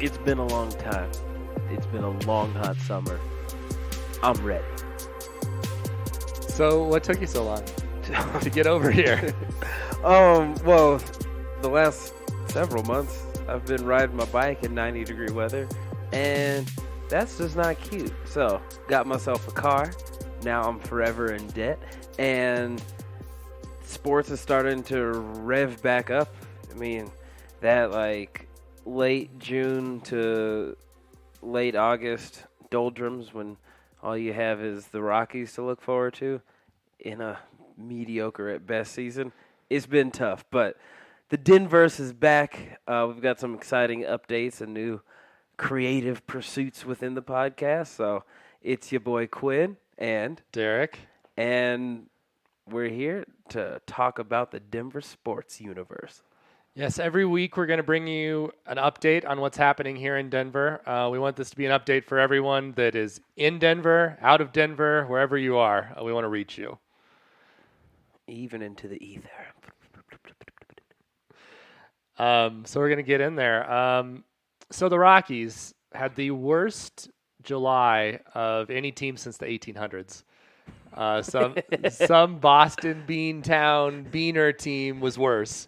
It's been a long time. It's been a long, hot summer. I'm ready. So, what took you so long to get over here? Well, the last several months, I've been riding my bike in 90-degree weather, and that's just not cute. So, got myself a car. Now I'm forever in debt, and sports is starting to rev back up. I mean, that late June to late August doldrums when all you have is the Rockies to look forward to in a mediocre at best season. It's been tough, but the Denverse is back. We've got some exciting updates and new creative pursuits within the podcast. So it's your boy Quinn and Derek. And we're here to talk about the Denver sports universe. Yes, every week we're going to bring you an update on what's happening here in Denver. We want this to be an update for everyone that is in Denver, out of Denver, wherever you are. We want to reach you. Even into the ether. So we're going to get in there. So the Rockies had the worst July of any team since the 1800s. Some Boston Beantown Beaner team was worse.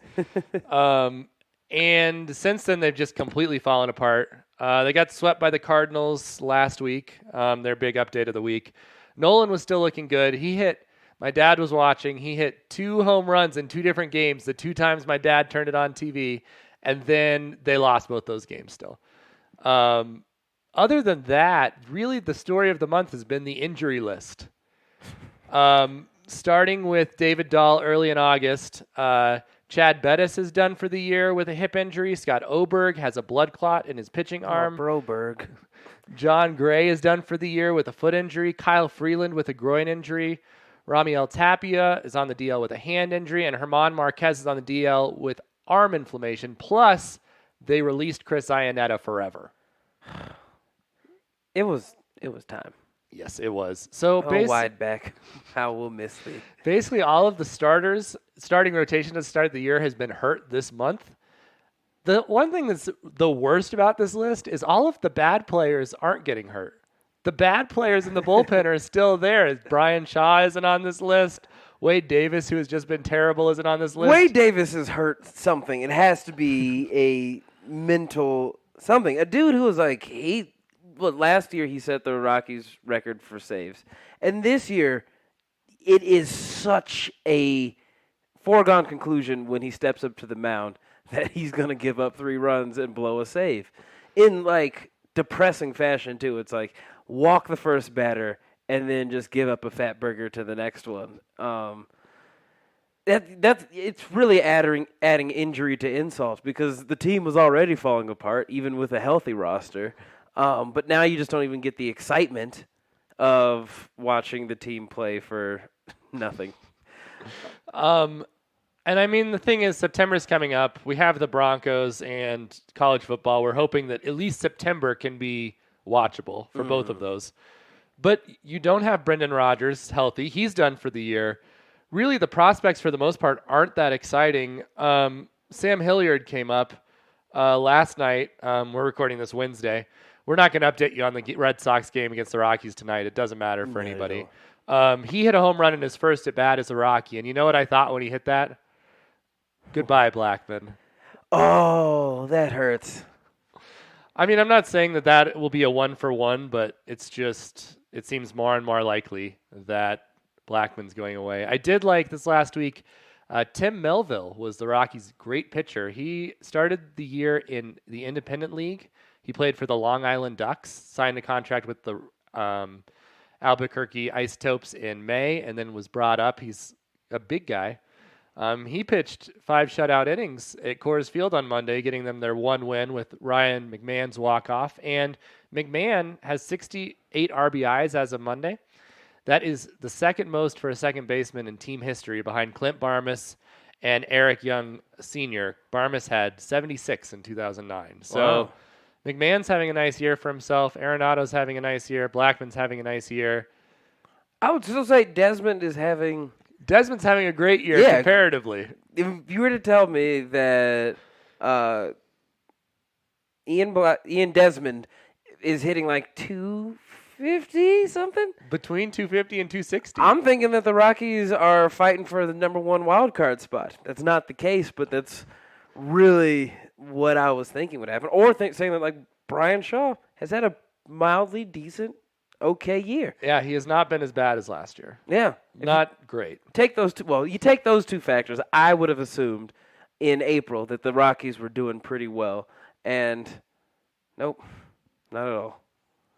And since then, they've just completely fallen apart. They got swept by the Cardinals last week, their big update of the week. Nolan was still looking good. My dad was watching. He hit 2 home runs in 2 different games, the 2 times my dad turned it on TV, and then they lost both those games still. Other than that, really the story of the month has been the injury list. Starting with David Dahl early in August, Chad Bettis is done for the year with a hip injury. Scott Oberg has a blood clot in his pitching arm. Broberg. John Gray is done for the year with a foot injury. Kyle Freeland with a groin injury. Ramiel Tapia is on the DL with a hand injury. And Herman Marquez is on the DL with arm inflammation. Plus, they released Chris Iannetta forever. It was time. Yes, it was. So wide back, how we'll miss thee. Basically, all of the starting rotation at the start of the year has been hurt this month. The one thing that's the worst about this list is all of the bad players aren't getting hurt. The bad players in the bullpen are still there. Brian Shaw isn't on this list. Wade Davis, who has just been terrible, isn't on this list. Wade Davis has hurt something. It has to be a mental something. A dude who was last year he set the Rockies record for saves. And this year, it is such a foregone conclusion when he steps up to the mound that he's going to give up 3 runs and blow a save. In, depressing fashion, too. It's walk the first batter and then just give up a fat burger to the next one. It's really adding injury to insult because the team was already falling apart, even with a healthy roster. But now you just don't even get the excitement of watching the team play for nothing. And I mean, the thing is, September's coming up. We have the Broncos and college football. We're hoping that at least September can be watchable for both of those. But you don't have Brendan Rodgers healthy. He's done for the year. Really, the prospects for the most part aren't that exciting. Sam Hilliard came up last night. We're recording this Wednesday. We're not going to update you on the Red Sox game against the Rockies tonight. It doesn't matter for anybody. He hit a home run in his first at bat as a Rocky. And you know what I thought when he hit that? Goodbye, Blackman. Oh, that hurts. I mean, I'm not saying that will be a 1-for-1, but it's just, it seems more and more likely that Blackman's going away. I did like this last week. Tim Melville was the Rockies' great pitcher. He started the year in the Independent League. He played for the Long Island Ducks, signed a contract with the Albuquerque Isotopes in May, and then was brought up. He's a big guy. He pitched 5 shutout innings at Coors Field on Monday, getting them their 1 win with Ryan McMahon's walk-off. And McMahon has 68 RBIs as of Monday. That is the second most for a second baseman in team history behind Clint Barmas and Eric Young Sr. Barmas had 76 in 2009. So wow. McMahon's having a nice year for himself. Arenado's having a nice year. Blackman's having a nice year. I would still say Desmond's having a great year comparatively. If you were to tell me that Ian Desmond is hitting like 250 something. Between 250 and 260. I'm thinking that the Rockies are fighting for the number one wild card spot. That's not the case, but that's really what I was thinking would happen. Or saying that like Brian Shaw has had a mildly decent, okay year. Yeah, he has not been as bad as last year. Yeah, Not great. Take those two. Well, you take those two factors. I would have assumed in April that the Rockies were doing pretty well, and nope, not at all.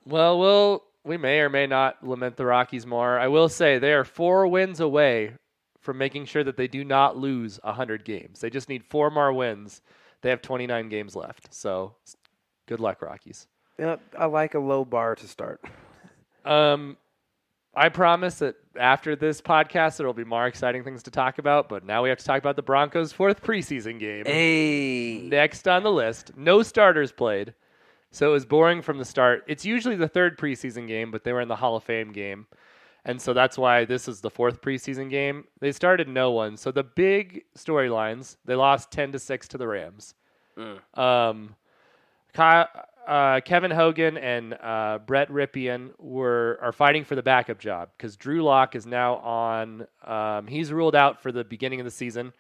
Well, we may or may not lament the Rockies more. I will say they are 4 wins away from making sure that they do not lose 100 games. They just need 4 more wins. They have 29 games left. So, good luck, Rockies. Yeah, I like a low bar to start. I promise that after this podcast, there will be more exciting things to talk about. But now we have to talk about the Broncos' 4th preseason game. Hey. Next on the list, no starters played. So it was boring from the start. It's usually the 3rd preseason game, but they were in the Hall of Fame game. And so that's why this is the 4th preseason game. They started no one. So the big storylines, they lost 10-6 to the Rams. Kevin Hogan and Brett Ripien are fighting for the backup job because Drew Lock is now on. He's ruled out for the beginning of the season,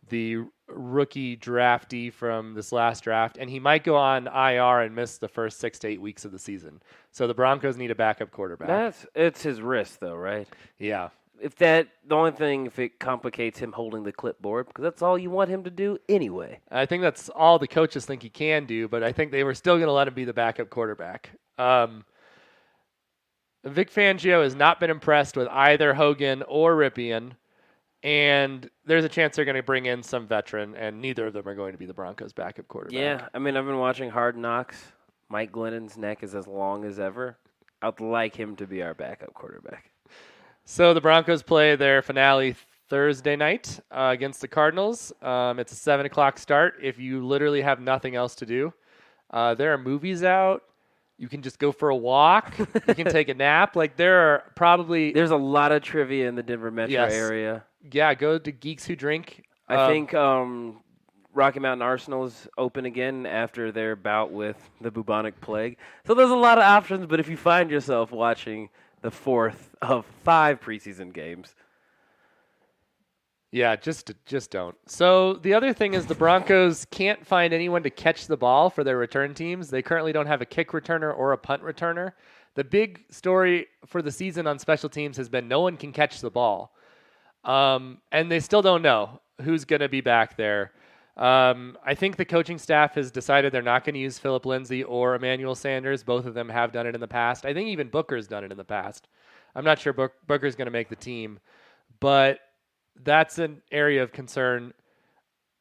the rookie draftee from this last draft, and he might go on IR and miss the first 6 to 8 weeks of the season. So the Broncos need a backup quarterback. It's his wrist, though, right? Yeah. The only thing, if it complicates him holding the clipboard, because that's all you want him to do anyway. I think that's all the coaches think he can do, but I think they were still going to let him be the backup quarterback. Vic Fangio has not been impressed with either Hogan or Ripien, and there's a chance they're going to bring in some veteran, and neither of them are going to be the Broncos' backup quarterback. Yeah, I mean, I've been watching Hard Knocks. Mike Glennon's neck is as long as ever. I'd like him to be our backup quarterback. So the Broncos play their finale Thursday night against the Cardinals. It's a 7 o'clock start. If you literally have nothing else to do, there are movies out. You can just go for a walk. You can take a nap. Like there's a lot of trivia in the Denver metro area. Yeah, go to Geeks Who Drink. I think Rocky Mountain Arsenal is open again after their bout with the bubonic plague. So there's a lot of options, but if you find yourself watching the 4th of 5 preseason games. Yeah, just don't. So the other thing is the Broncos can't find anyone to catch the ball for their return teams. They currently don't have a kick returner or a punt returner. The big story for the season on special teams has been no one can catch the ball. And they still don't know who's going to be back there. I think the coaching staff has decided they're not going to use Philip Lindsay or Emmanuel Sanders. Both of them have done it in the past. I think even Booker's done it in the past. I'm not sure Booker's going to make the team, but that's an area of concern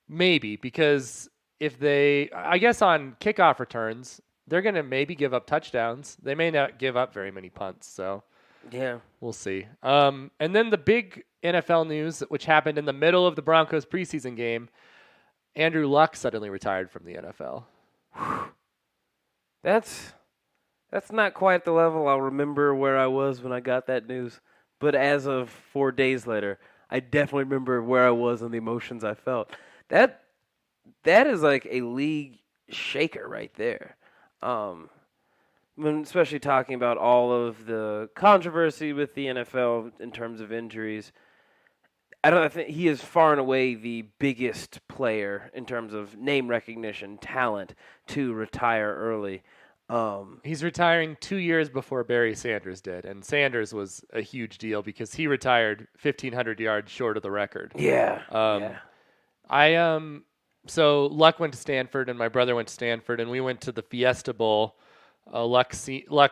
maybe because I guess on kickoff returns, they're going to maybe give up touchdowns. They may not give up very many punts, so yeah, we'll see. And then the big NFL news, which happened in the middle of the Broncos preseason game, Andrew Luck suddenly retired from the NFL. That's not quite the level I'll remember where I was when I got that news. But as of 4 days later, I definitely remember where I was and the emotions I felt. That is like a league shaker right there. Especially talking about all of the controversy with the NFL in terms of injuries. I think he is far and away the biggest player in terms of name recognition, talent to retire early. He's retiring 2 years before Barry Sanders did, and Sanders was a huge deal because he retired 1,500 yards short of the record. Yeah. So Luck went to Stanford, and my brother went to Stanford, and we went to the Fiesta Bowl. Luck's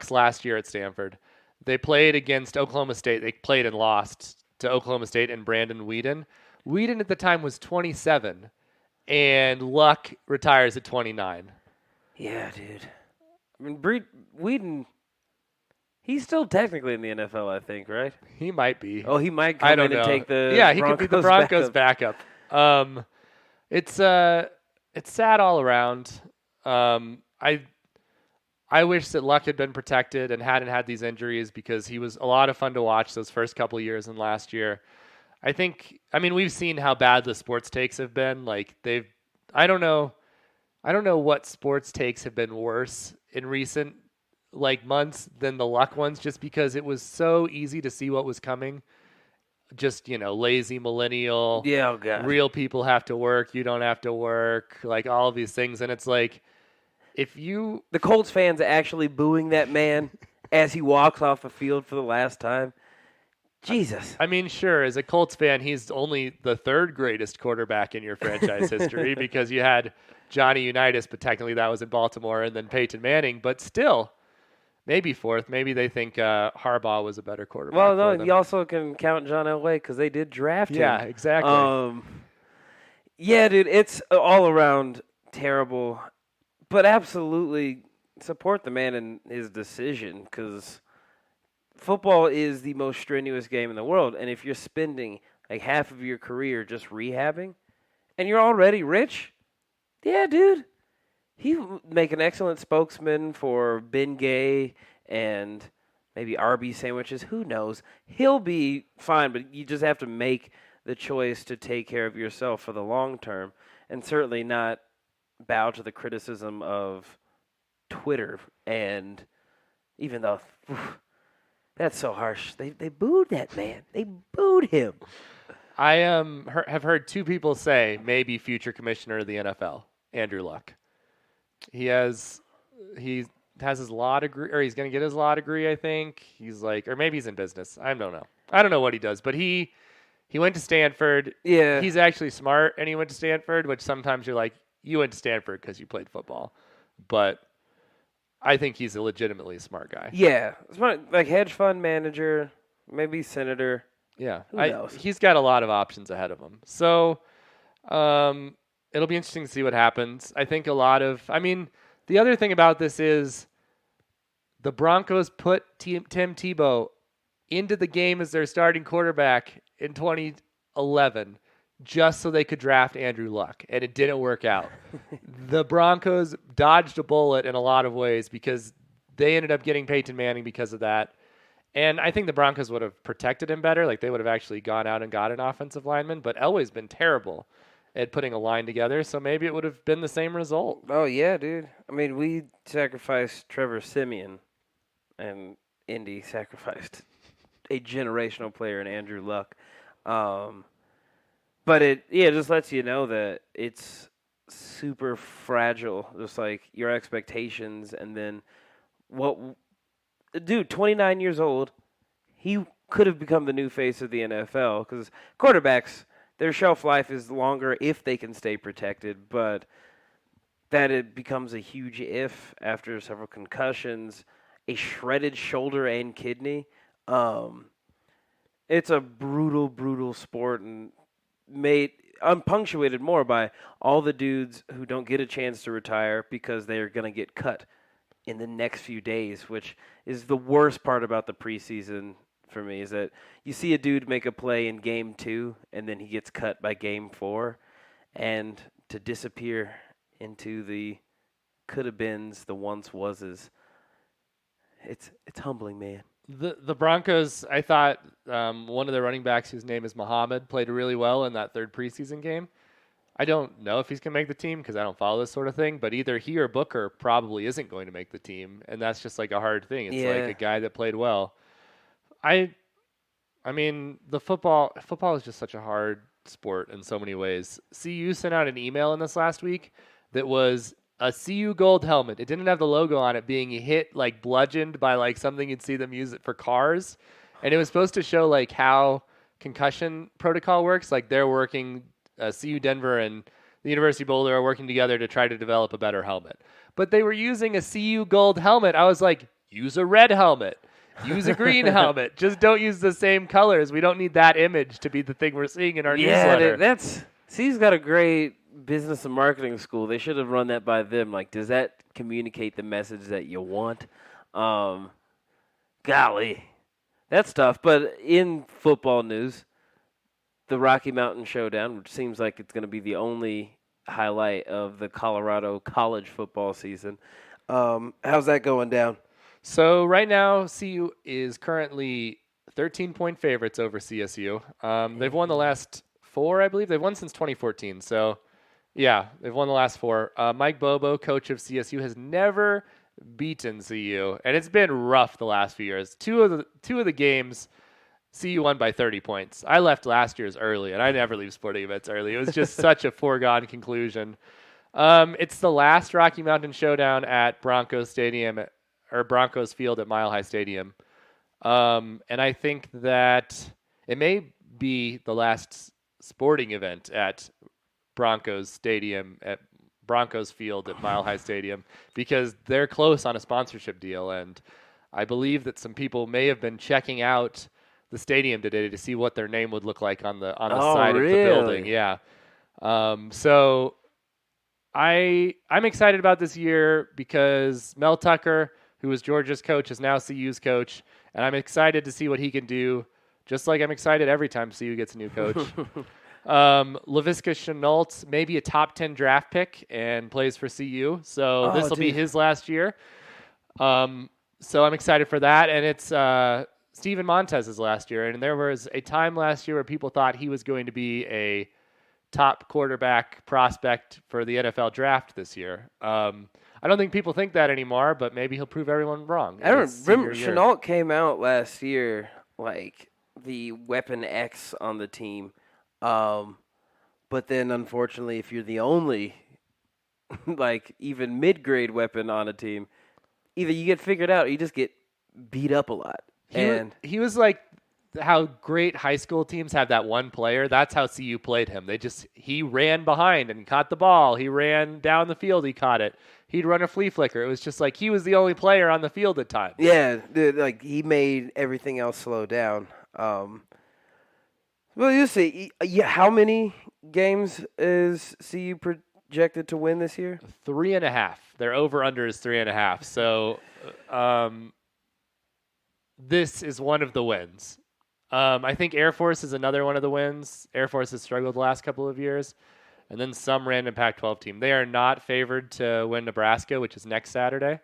last year at Stanford. They played against Oklahoma State. They played and lost to Oklahoma State and Brandon Weeden. Weeden at the time was 27, and Luck retires at 29. Yeah, dude. I mean, Weeden, he's still technically in the NFL, I think, right? He might be. Oh, he might come in and take the he could be the Broncos backup. It's sad all around. I wish that Luck had been protected and hadn't had these injuries because he was a lot of fun to watch those first couple of years and last year. We've seen how bad the sports takes have been. I don't know. I don't know what sports takes have been worse in recent months than the Luck ones, just because it was so easy to see what was coming. Just, lazy millennial. Yeah, oh God. Real people have to work. You don't have to work. Like all of these things. And it's like, the Colts fans actually booing that man as he walks off the field for the last time. Jesus. I mean, sure, as a Colts fan, he's only the third greatest quarterback in your franchise history because you had Johnny Unitas, but technically that was in Baltimore, and then Peyton Manning. But still, maybe fourth. Maybe they think Harbaugh was a better quarterback. Well, no, you also can count John Elway because they did draft him. Yeah, exactly. Yeah, dude, it's all around terrible. But absolutely support the man in his decision because football is the most strenuous game in the world. And if you're spending like half of your career just rehabbing and you're already rich, yeah, dude, he would make an excellent spokesman for Ben Gay and maybe Arby's sandwiches. Who knows? He'll be fine, but you just have to make the choice to take care of yourself for the long term and certainly not bow to the criticism of Twitter. And even though that's so harsh, they booed that man. They booed him. I have heard two people say maybe future commissioner of the NFL, Andrew Luck. He has his law degree, or he's going to get his law degree, I think. He's like, or maybe he's in business. I don't know. I don't know what he does, but he went to Stanford. Yeah. He's actually smart, and he went to Stanford, which sometimes you're like, you went to Stanford because you played football. But I think he's a legitimately smart guy. Yeah. Smart, like hedge fund manager, maybe senator. Yeah. Who knows? He's got a lot of options ahead of him. So it'll be interesting to see what happens. I think the other thing about this is the Broncos put Tim Tebow into the game as their starting quarterback in 2011 just so they could draft Andrew Luck, and it didn't work out. The Broncos dodged a bullet in a lot of ways because they ended up getting Peyton Manning because of that. And I think the Broncos would have protected him better. Like, they would have actually gone out and got an offensive lineman, but Elway's been terrible at putting a line together, so maybe it would have been the same result. Oh, yeah, dude. I mean, we sacrificed Trevor Siemian, and Indy sacrificed a generational player in Andrew Luck. But it just lets you know that it's super fragile, just like your expectations. And then dude, 29 years old, he could have become the new face of the NFL because quarterbacks, their shelf life is longer if they can stay protected, but that it becomes a huge if after several concussions, a shredded shoulder and kidney. It's a brutal, brutal sport, and punctuated more by all the dudes who don't get a chance to retire because they're going to get cut in the next few days, which is the worst part about the preseason for me, is that you see a dude make a play in game 2 and then he gets cut by game 4, and to disappear into the could-have-beens, the once-wases, it's humbling, man. The Broncos, I thought one of their running backs, whose name is Muhammad, played really well in that third preseason game. I don't know if he's going to make the team because I don't follow this sort of thing, but either he or Booker probably isn't going to make the team, and that's just like a hard thing. It's like a guy that played well. I mean, the football is just such a hard sport in so many ways. CU sent out an email in this last week that was a CU gold helmet. It didn't have the logo on it, being hit, like bludgeoned by like something you'd see them use it for cars. And it was supposed to show like how concussion protocol works. Like they're working, CU Denver and the University of Boulder are working together to try to develop a better helmet. But they were using a CU gold helmet. I was like, use a red helmet. Use a green helmet. Just don't use the same colors. We don't need that image to be the thing we're seeing in our newsletter. Yeah, CU's got a great business and marketing school. They should have run that by them. Like, does that communicate the message that you want? Golly, that's tough. But in football news, the Rocky Mountain Showdown, which seems like it's going to be the only highlight of the Colorado college football season. How's that going down? So right now, CU is currently 13-point favorites over CSU. They've won the last 4, I believe. They've won since 2014. So Yeah, they've won the last 4. Mike Bobo, coach of CSU, has never beaten CU, and it's been rough the last few years. Two of the games, CU won by 30 points. I left last year's early, and I never leave sporting events early. It was just such a foregone conclusion. It's the last Rocky Mountain Showdown at Broncos Stadium, or Broncos Field at Mile High Stadium. And I think that it may be the last sporting event at Broncos Stadium, at Broncos Field at Mile High Stadium, because they're close on a sponsorship deal. And I believe that some people may have been checking out the stadium today to see what their name would look like on the side really? of the building. Yeah. So I'm excited about this year because Mel Tucker, who was Georgia's coach, is now CU's coach, and I'm excited to see what he can do, just like I'm excited every time CU gets a new coach. Laviska Shenault, maybe a top 10 draft pick and plays for CU, so this will be his last year. So I'm excited for that, and it's Steven Montez's last year, and there was a time last year where people thought he was going to be a top quarterback prospect for the NFL draft this year. I don't think people think that anymore, but maybe he'll prove everyone wrong. I don't remember. Shenault came out last year like the weapon X on the team. But then, unfortunately, if you're the only, like, even mid-grade weapon on a team, either you get figured out or you just get beat up a lot. He was like how great high school teams have that one player. That's how CU played him. He ran behind and caught the ball. He ran down the field. He caught it. He'd run a flea flicker. It was just like he was the only player on the field at times. Yeah, like he made everything else slow down. Well, you see, how many games is CU projected to win this year? 3.5. Their over-under is 3.5. So this is one of the wins. I think Air Force is another one of the wins. Air Force has struggled the last couple of years. And then some random Pac-12 team. They are not favored to win Nebraska, which is next Saturday.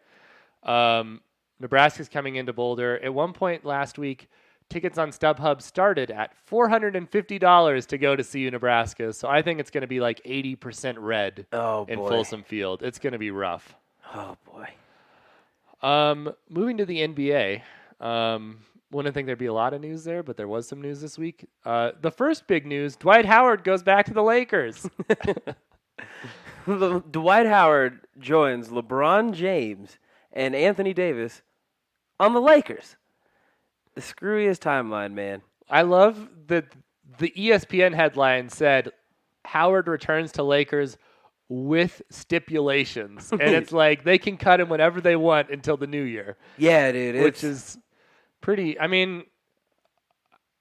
Nebraska's coming into Boulder. At one point last week, tickets on StubHub started at $450 to go to CU Nebraska. So I think it's going to be like 80% red in Folsom Field. It's going to be rough. Oh, boy. Moving to the NBA. Wouldn't think there'd be a lot of news there, but there was some news this week. The first big news, Dwight Howard goes back to the Lakers. Dwight Howard joins LeBron James and Anthony Davis on the Lakers. The screwiest timeline, man. I love that the ESPN headline said, Howard returns to Lakers with stipulations. And it's like they can cut him whenever they want until the new year. Yeah, dude. Which is pretty, I mean,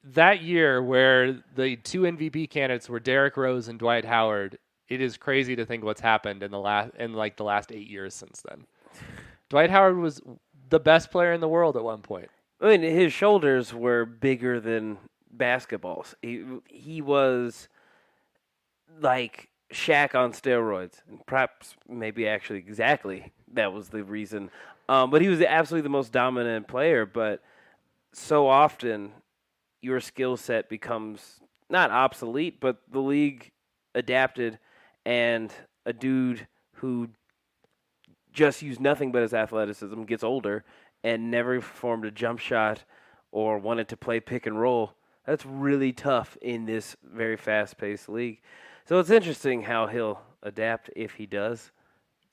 that year where the 2 MVP candidates were Derrick Rose and Dwight Howard, it is crazy to think what's happened in the last 8 years since then. Dwight Howard was the best player in the world at one point. I mean, his shoulders were bigger than basketballs. He was like Shaq on steroids, and perhaps maybe actually exactly that was the reason. But he was absolutely the most dominant player, but so often your skill set becomes not obsolete, but the league adapted, and a dude who just used nothing but his athleticism gets older and never performed a jump shot or wanted to play pick and roll. That's really tough in this very fast-paced league. So it's interesting how he'll adapt, if he does,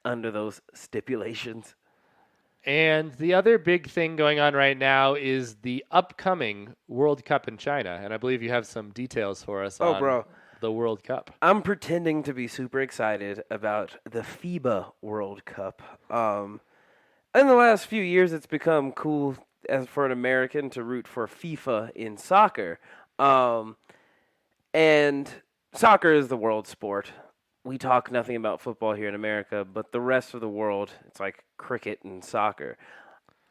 under those stipulations. And the other big thing going on right now is the upcoming World Cup in China. And I believe you have some details for us on the World Cup. I'm pretending to be super excited about the FIBA World Cup. In the last few years, it's become cool for an American to root for FIFA in soccer. And soccer is the world sport. We talk nothing about football here in America, but the rest of the world, it's like cricket and soccer.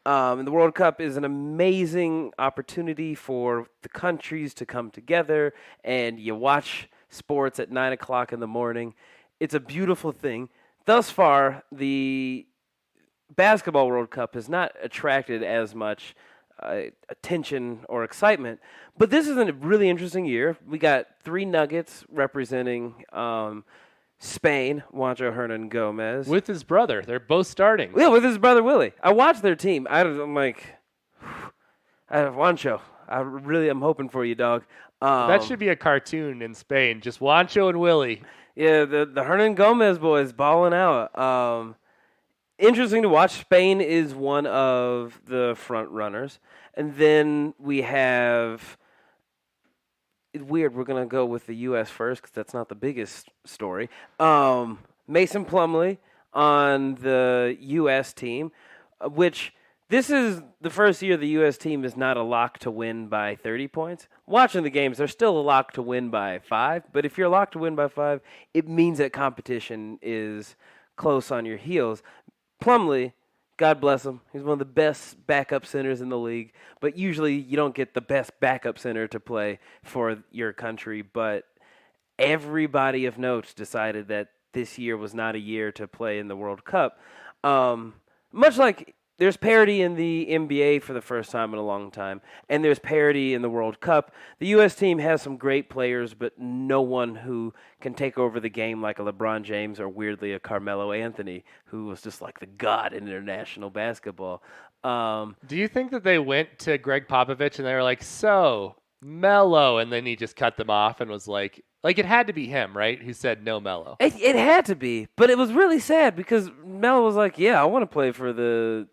And the World Cup is an amazing opportunity for the countries to come together, and you watch sports at 9 o'clock in the morning. It's a beautiful thing. Thus far, the Basketball World Cup has not attracted as much attention or excitement, but this is a really interesting year. We got 3 Nuggets representing Spain, Juancho Hernan Gomez. With his brother. They're both starting. Yeah, with his brother Willie. I watched their team. I'm like, Juancho, I'm hoping for you, dog. That should be a cartoon in Spain. Just Juancho and Willie. Yeah, the Hernan Gomez boys balling out. Interesting to watch. Spain is one of the front runners. And then we have... It's weird. We're going to go with the U.S. first because that's not the biggest story. Mason Plumlee on the U.S. team, which this is the first year the U.S. team is not a lock to win by 30 points. Watching the games, they're still a lock to win by 5. But if you're locked to win by 5, it means that competition is close on your heels. Plumlee, God bless him. He's one of the best backup centers in the league. But usually you don't get the best backup center to play for your country. But everybody of note decided that this year was not a year to play in the World Cup. Much like there's parity in the NBA for the first time in a long time, and there's parity in the World Cup. The U.S. team has some great players, but no one who can take over the game like a LeBron James or, weirdly, a Carmelo Anthony, who was just like the god in international basketball. Do you think that they went to Greg Popovich and they were like, so, Melo, and then he just cut them off and was like it had to be him, right, who said no Melo? It had to be, but it was really sad because Melo was like, yeah, I want to play for the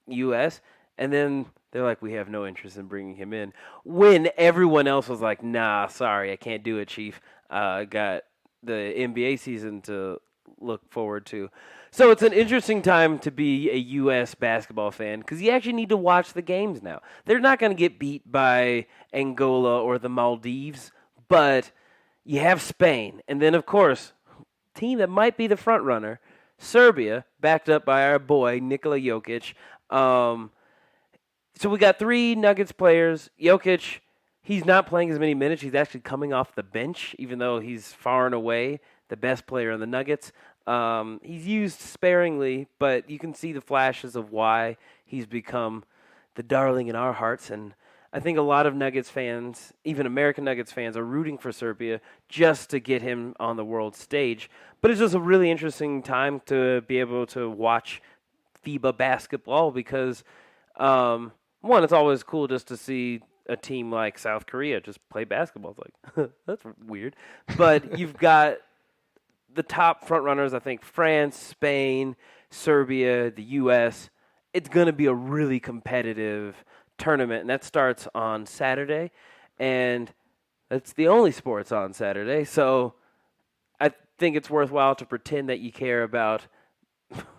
U.S., and then they're like, we have no interest in bringing him in, when everyone else was like, nah, sorry, I can't do it, Chief. Got the NBA season to look forward to. So it's an interesting time to be a U.S. basketball fan because you actually need to watch the games now. They're not going to get beat by Angola or the Maldives, but you have Spain. And then, of course, team that might be the front runner, Serbia, backed up by our boy, Nikola Jokic. So we got 3 Nuggets players. Jokic, he's not playing as many minutes. He's actually coming off the bench, even though he's far and away the best player in the Nuggets. He's used sparingly, but you can see the flashes of why he's become the darling in our hearts. And I think a lot of Nuggets fans, even American Nuggets fans, are rooting for Serbia just to get him on the world stage. But it's just a really interesting time to be able to watch FIBA basketball because, one, it's always cool just to see a team like South Korea just play basketball. It's like, that's weird. But you've got the top front runners, I think, France, Spain, Serbia, the U.S. It's going to be a really competitive tournament, and that starts on Saturday, and it's the only sports on Saturday. So I think it's worthwhile to pretend that you care about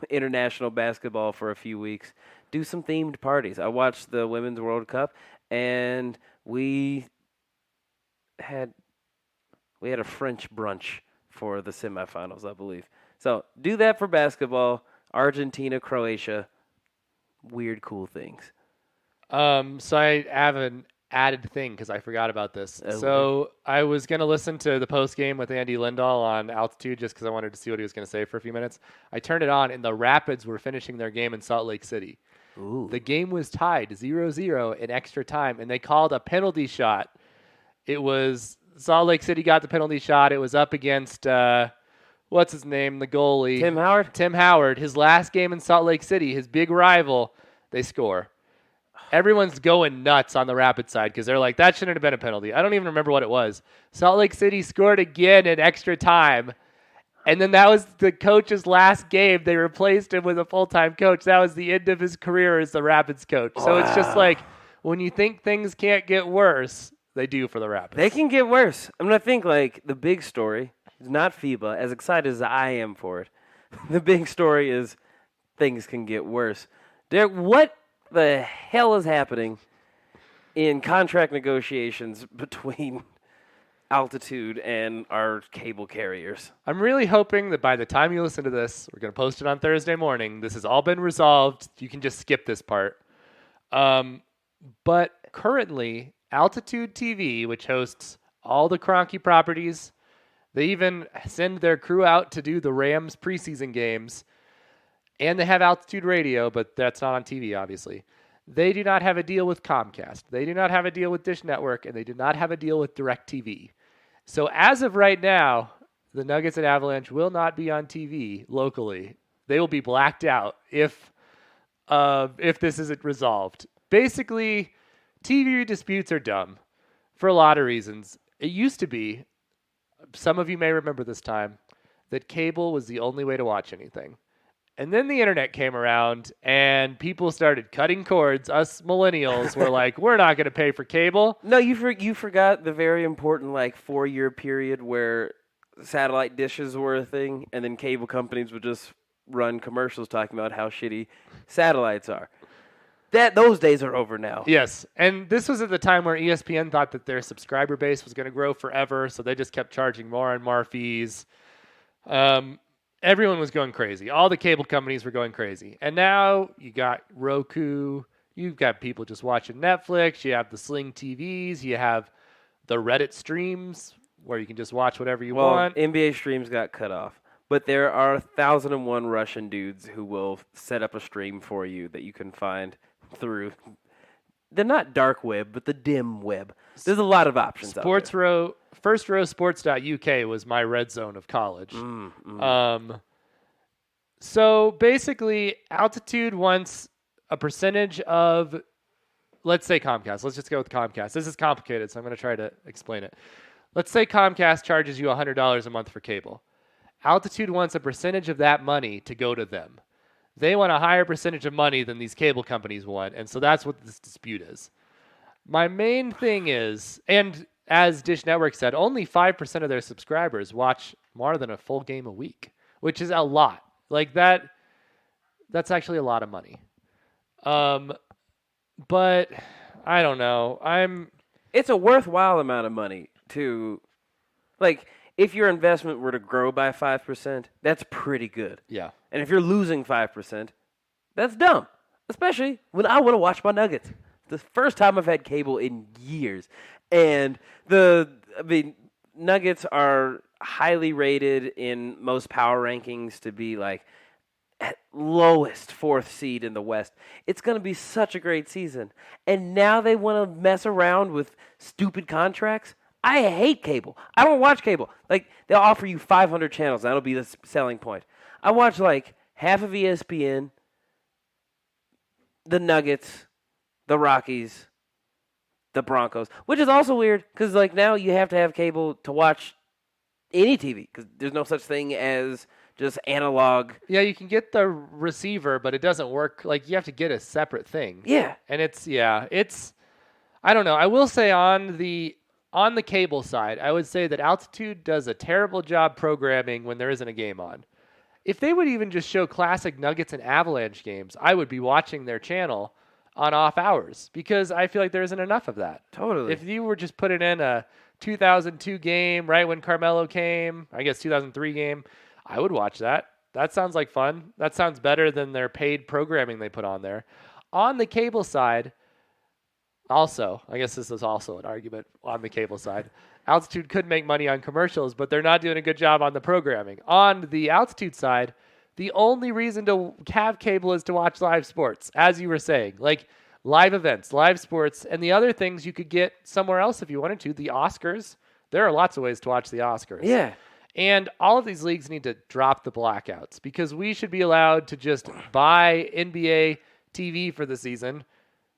international basketball for a few weeks. Do some themed parties. I watched the Women's World Cup, and we had a French brunch for the semifinals, I believe. So do that for basketball. Argentina, Croatia, weird, cool things. So I have an added thing because I forgot about this. So I was going to listen to the post game with Andy Lindahl on Altitude just because I wanted to see what he was going to say for a few minutes. I turned it on, and the Rapids were finishing their game in Salt Lake City. Ooh. The game was tied 0-0 in extra time, and they called a penalty shot. It was Salt Lake City got the penalty shot. It was up against, what's his name, the goalie? Tim Howard? Tim Howard. His last game in Salt Lake City, his big rival, they score. Everyone's going nuts on the Rapid side because they're like, that shouldn't have been a penalty. I don't even remember what it was. Salt Lake City scored again in extra time. And then that was the coach's last game. They replaced him with a full-time coach. That was the end of his career as the Rapids coach. So It's just like when you think things can't get worse, they do for the Rapids. They can get worse. I mean, I think like the big story is not FIBA, as excited as I am for it. The big story is things can get worse. Derek, what the hell is happening in contract negotiations between Altitude and our cable carriers? I'm really hoping that by the time you listen to this, we're going to post it on Thursday morning. This has all been resolved. You can just skip this part. But currently, Altitude TV, which hosts all the Kroenke properties, they even send their crew out to do the Rams preseason games, and they have Altitude Radio, but that's not on TV, obviously. They do not have a deal with Comcast. They do not have a deal with Dish Network, and they do not have a deal with DirecTV. So as of right now, the Nuggets and Avalanche will not be on TV locally. They will be blacked out if this isn't resolved. Basically, TV disputes are dumb for a lot of reasons. It used to be, some of you may remember this time, that cable was the only way to watch anything. And then the internet came around and people started cutting cords. Us millennials were like, we're not going to pay for cable. No, you forgot the very important 4-year period where satellite dishes were a thing, and then cable companies would just run commercials talking about how shitty satellites are. Those days are over now. Yes, and this was at the time where ESPN thought that their subscriber base was going to grow forever, so they just kept charging more and more fees. Everyone was going crazy. All the cable companies were going crazy. And now you got Roku. You've got people just watching Netflix. You have the Sling TVs. You have the Reddit streams where you can just watch whatever you want. NBA streams got cut off. But there are 1,001 Russian dudes who will set up a stream for you that you can find through. They're not dark web, but the dim web. There's a lot of options out there. FirstRowSports.uk was my red zone of college. So basically, Altitude wants a percentage of, let's say Comcast. Let's just go with Comcast. This is complicated, so I'm going to try to explain it. Let's say Comcast charges you $100 a month for cable. Altitude wants a percentage of that money to go to them. They want a higher percentage of money than these cable companies want, and so that's what this dispute is. My main thing is, and as Dish Network said, only 5% of their subscribers watch more than a full game a week, which is a lot. That's actually a lot of money. But I don't know. It's a worthwhile amount of money to, if your investment were to grow by 5%, that's pretty good. Yeah. And if you're losing 5%, that's dumb. Especially when I want to watch my Nuggets. The first time I've had cable in years. And Nuggets are highly rated in most power rankings to be at lowest 4th seed in the West. It's going to be such a great season. And now they want to mess around with stupid contracts. I hate cable. I don't watch cable. They'll offer you 500 channels. That'll be the selling point. I watch half of ESPN, the Nuggets, the Rockies, the Broncos, which is also weird because now you have to have cable to watch any TV because there's no such thing as just analog. Yeah, you can get the receiver, but it doesn't work. You have to get a separate thing. Yeah. And it's I don't know. I will say on the cable side, I would say that Altitude does a terrible job programming when there isn't a game on. If they would even just show classic Nuggets and Avalanche games, I would be watching their channel on off hours because I feel like there isn't enough of that. Totally. If you were just putting in a 2002 game, right when Carmelo came, I guess 2003 game, I would watch that. That sounds like fun. That sounds better than their paid programming they put on there. On the cable side, also, I guess this is also an argument on the cable side. Altitude could make money on commercials, but they're not doing a good job on the programming. On the Altitude side, the only reason to have cable is to watch live sports, as you were saying. Live events, live sports, and the other things you could get somewhere else if you wanted to. The Oscars. There are lots of ways to watch the Oscars. Yeah. And all of these leagues need to drop the blackouts because we should be allowed to just buy NBA TV for the season.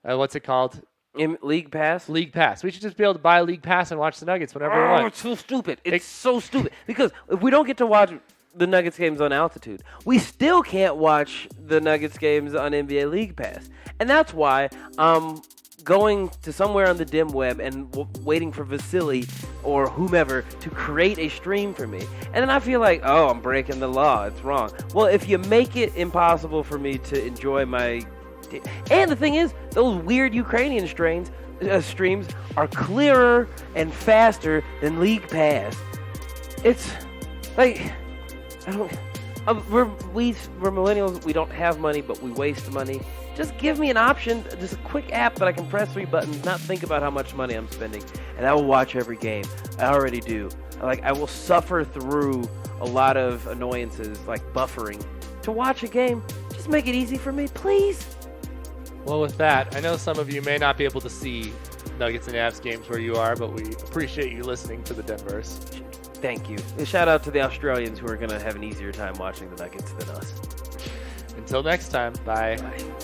What's it called? League Pass? League Pass. We should just be able to buy a League Pass and watch the Nuggets whenever we want. It's so stupid. It's so stupid. Because if we don't get to watch the Nuggets games on Altitude, we still can't watch the Nuggets games on NBA League Pass. And that's why I'm going to somewhere on the dim web and waiting for Vasily or whomever to create a stream for me. And then I feel like, oh, I'm breaking the law. It's wrong. Well, if you make it impossible for me to enjoy my... And the thing is, those weird Ukrainian streams are clearer and faster than League Pass. It's we're millennials. We don't have money, but we waste money. Just give me an option, just a quick app that I can press 3 buttons, not think about how much money I'm spending, and I will watch every game. I already do. I will suffer through a lot of annoyances like buffering to watch a game. Just make it easy for me, please. Well, with that, I know some of you may not be able to see Nuggets and Avs games where you are, but we appreciate you listening to the Denverse. Thank you. And shout out to the Australians who are going to have an easier time watching the Nuggets than us. Until next time, bye. Bye.